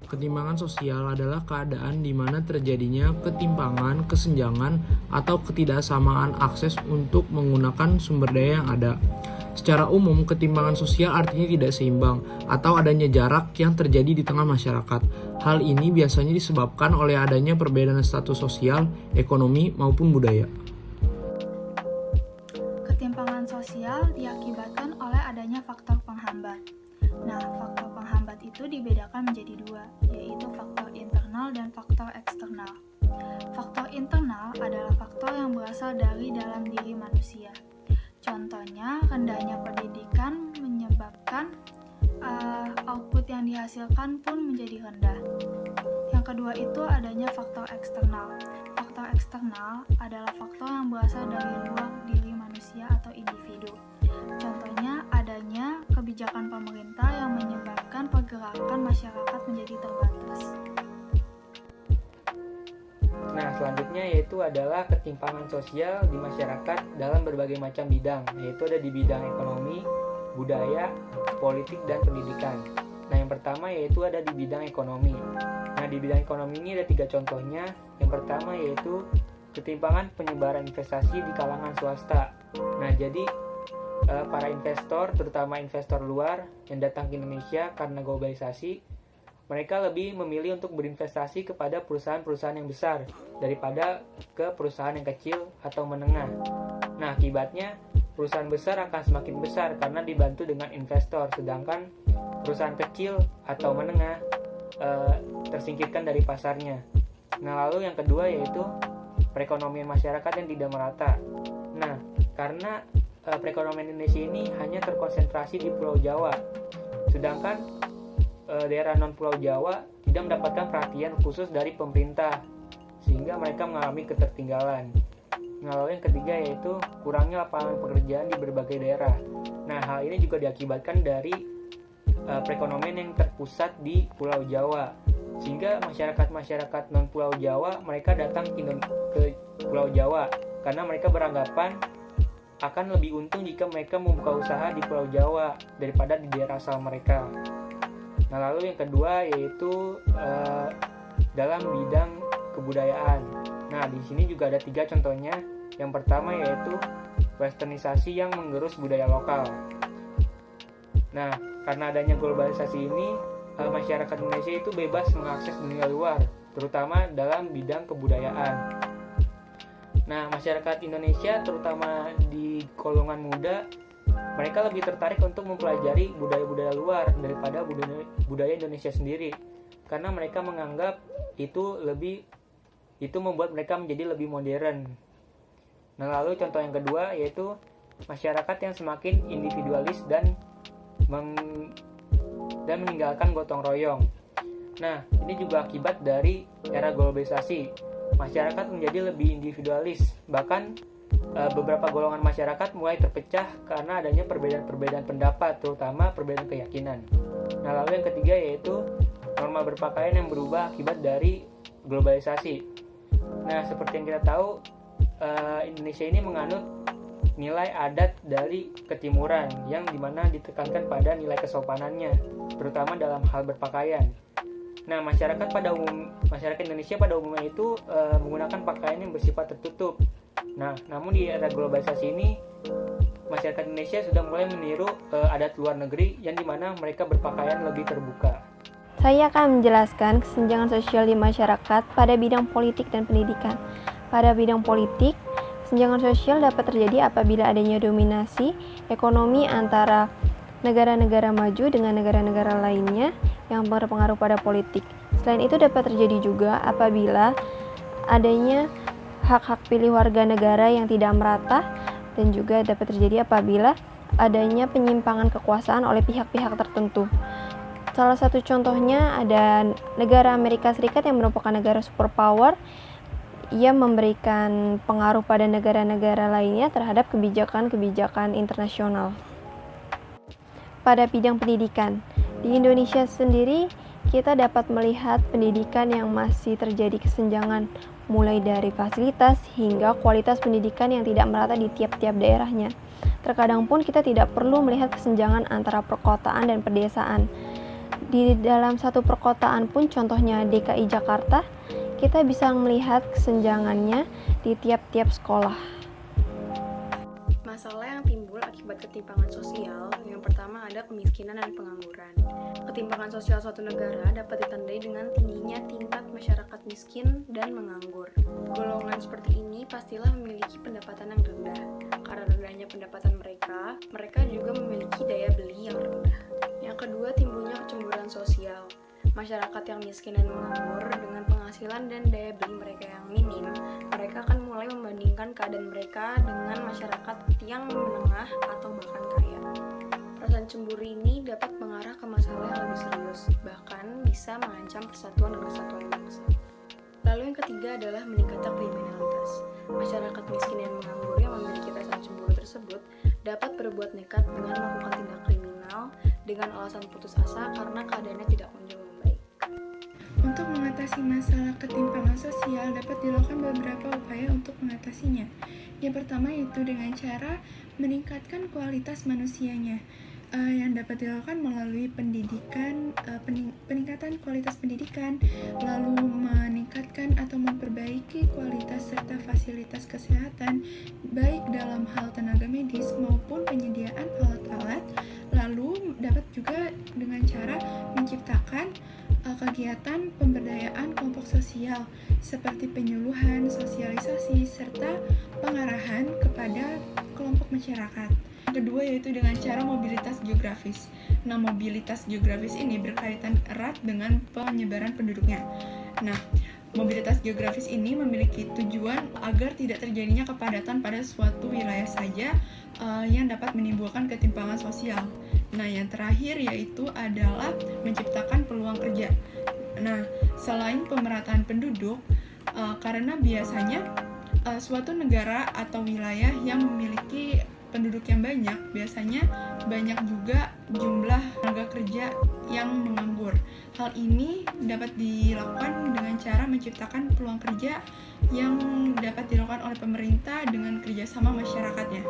Ketimpangan sosial adalah keadaan di mana terjadinya ketimpangan, kesenjangan, atau ketidaksamaan akses untuk menggunakan sumber daya yang ada. Secara umum, ketimpangan sosial artinya tidak seimbang atau adanya jarak yang terjadi di tengah masyarakat. Hal ini biasanya disebabkan oleh adanya perbedaan status sosial, ekonomi, maupun budaya. Ketimpangan sosial diakibatkan oleh adanya faktor penghambat. Nah, faktor penghambat itu dibedakan menjadi dua, yaitu faktor internal dan faktor eksternal. Faktor internal adalah faktor yang berasal dari dalam diri manusia. Contohnya, rendahnya pendidikan menyebabkan output yang dihasilkan pun menjadi rendah. Yang kedua itu adanya faktor eksternal. Faktor eksternal adalah faktor yang berasal dari luar diri manusia atau individu. Contohnya adanya kebijakan pemerintah yang menyebabkan pergerakan masyarakat menjadi terbatas. Nah, selanjutnya yaitu adalah ketimpangan sosial di masyarakat dalam berbagai macam bidang, yaitu ada di bidang ekonomi, budaya, politik, dan pendidikan. Nah, yang pertama yaitu ada di bidang ekonomi. Nah, di bidang ekonomi ini ada 3 contohnya. Yang pertama yaitu ketimpangan penyebaran investasi di kalangan swasta. Nah, jadi para investor, terutama investor luar yang datang ke Indonesia karena globalisasi, mereka lebih memilih untuk berinvestasi kepada perusahaan-perusahaan yang besar daripada ke perusahaan yang kecil atau menengah. Nah, akibatnya perusahaan besar akan semakin besar karena dibantu dengan investor, sedangkan perusahaan kecil atau menengah tersingkirkan dari pasarnya. Nah, lalu yang kedua yaitu perekonomian masyarakat yang tidak merata. Nah, karena perekonomian Indonesia ini hanya terkonsentrasi di Pulau Jawa, sedangkan daerah non-Pulau Jawa tidak mendapatkan perhatian khusus dari pemerintah, sehingga mereka mengalami ketertinggalan. Nah, lalu yang ketiga yaitu kurangnya lapangan pekerjaan di berbagai daerah. Nah, hal ini juga diakibatkan dari perekonomian yang terpusat di Pulau Jawa, sehingga masyarakat non-Pulau Jawa mereka datang ke Pulau Jawa karena mereka beranggapan akan lebih untung jika mereka membuka usaha di Pulau Jawa daripada di daerah asal mereka. Nah, lalu yang kedua yaitu dalam bidang kebudayaan. Nah, di sini juga ada 3 contohnya. Yang pertama yaitu westernisasi yang menggerus budaya lokal. Nah, karena adanya globalisasi ini, masyarakat Indonesia itu bebas mengakses dunia luar, terutama dalam bidang kebudayaan. Nah, masyarakat Indonesia terutama di golongan muda, mereka lebih tertarik untuk mempelajari budaya-budaya luar daripada budaya Indonesia sendiri, karena mereka menganggap itu membuat mereka menjadi lebih modern. Nah, lalu contoh yang kedua yaitu masyarakat yang semakin individualis dan meninggalkan gotong royong. Nah, ini juga akibat dari era globalisasi. Masyarakat menjadi lebih individualis, bahkan beberapa golongan masyarakat mulai terpecah karena adanya perbedaan pendapat, terutama perbedaan keyakinan. Nah, lalu yang ketiga yaitu norma berpakaian yang berubah akibat dari globalisasi. Nah, seperti yang kita tahu, Indonesia ini menganut nilai adat dari ketimuran yang dimana ditekankan pada nilai kesopanannya, terutama dalam hal berpakaian. Nah, masyarakat Indonesia pada umumnya itu menggunakan pakaian yang bersifat tertutup. Nah, namun di era globalisasi ini, masyarakat Indonesia sudah mulai meniru adat luar negeri yang dimana mereka berpakaian lebih terbuka. Saya akan menjelaskan kesenjangan sosial di masyarakat pada bidang politik dan pendidikan. Pada bidang politik, kesenjangan sosial dapat terjadi apabila adanya dominasi ekonomi antara negara-negara maju dengan negara-negara lainnya yang berpengaruh pada politik. Selain itu dapat terjadi juga apabila adanya hak-hak pilih warga negara yang tidak merata, dan juga dapat terjadi apabila adanya penyimpangan kekuasaan oleh pihak-pihak tertentu. Salah satu contohnya ada negara Amerika Serikat yang merupakan negara superpower. Ia memberikan pengaruh pada negara-negara lainnya terhadap kebijakan-kebijakan internasional. Pada bidang pendidikan, di Indonesia sendiri kita dapat melihat pendidikan yang masih terjadi kesenjangan, mulai dari fasilitas hingga kualitas pendidikan yang tidak merata di tiap-tiap daerahnya. Terkadang pun kita tidak perlu melihat kesenjangan antara perkotaan dan pedesaan. Di dalam satu perkotaan pun, contohnya DKI Jakarta, kita bisa melihat kesenjangannya di tiap-tiap sekolah. Masalah yang timbul akibat ketimpangan sosial, yang pertama ada kemiskinan dan pengangguran. Ketimpangan sosial suatu negara dapat ditandai dengan tingginya tingkat masyarakat miskin dan menganggur. Golongan seperti ini pastilah memiliki pendapatan yang rendah. Karena rendahnya pendapatan mereka juga memiliki daya beli yang rendah. Yang kedua, timbulnya kecemburuan sosial. Masyarakat yang miskin dan menganggur dengan penghasilan dan daya beli mereka yang minim, mereka akan mulai membandingkan keadaan mereka dengan masyarakat yang menengah atau bahkan kaya. Perasaan cemburu ini dapat mengarah ke masalah yang lebih serius, bahkan bisa mengancam persatuan dan kesatuan bangsa. Lalu yang ketiga adalah meningkatnya kriminalitas. Masyarakat miskin dan menganggur yang memiliki perasaan cemburu tersebut dapat berbuat nekat dengan melakukan tindak kriminal dengan alasan putus asa karena keadaannya tidak kunjung membaik. Untuk mengatasi masalah ketimpangan sosial dapat dilakukan beberapa upaya untuk mengatasinya. Yang pertama yaitu dengan cara meningkatkan kualitas manusianya. Yang dapat dilakukan melalui pendidikan, peningkatan kualitas pendidikan, lalu meningkatkan atau memperbaiki kualitas serta fasilitas kesehatan, baik dalam hal tenaga medis maupun penyediaan alat-alat. Lalu dapat juga dengan cara menciptakan kegiatan pemberdayaan kelompok sosial seperti penyuluhan, sosialisasi, serta pengarahan kepada kelompok masyarakat. Yang kedua yaitu dengan cara mobilitas geografis. Nah, mobilitas geografis ini berkaitan erat dengan penyebaran penduduknya. Nah, mobilitas geografis ini memiliki tujuan agar tidak terjadinya kepadatan pada suatu wilayah saja yang dapat menimbulkan ketimpangan sosial. Nah, yang terakhir yaitu adalah menciptakan peluang kerja. Nah, selain pemerataan penduduk, karena biasanya suatu negara atau wilayah yang memiliki penduduk yang banyak, biasanya banyak juga jumlah tenaga kerja yang menganggur. Hal ini dapat dilakukan dengan cara menciptakan peluang kerja yang dapat dilakukan oleh pemerintah dengan kerjasama masyarakatnya.